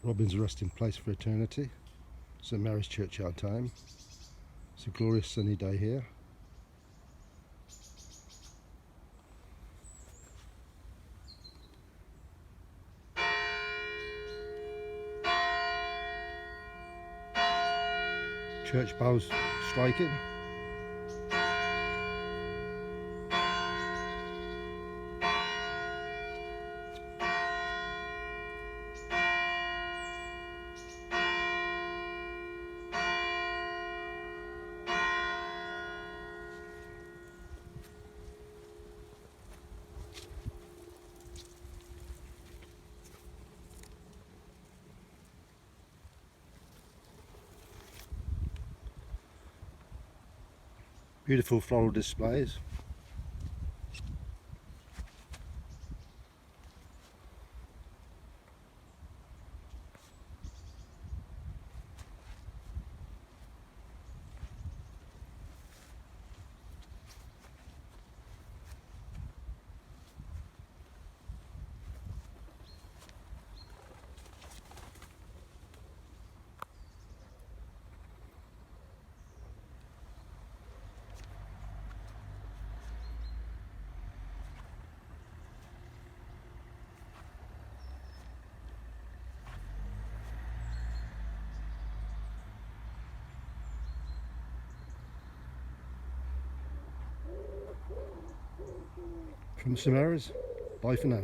Robin's resting place for eternity. St Mary's Churchyard time. It's a glorious sunny day here. Church bells striking. Beautiful floral displays. From St Mary's, bye for now.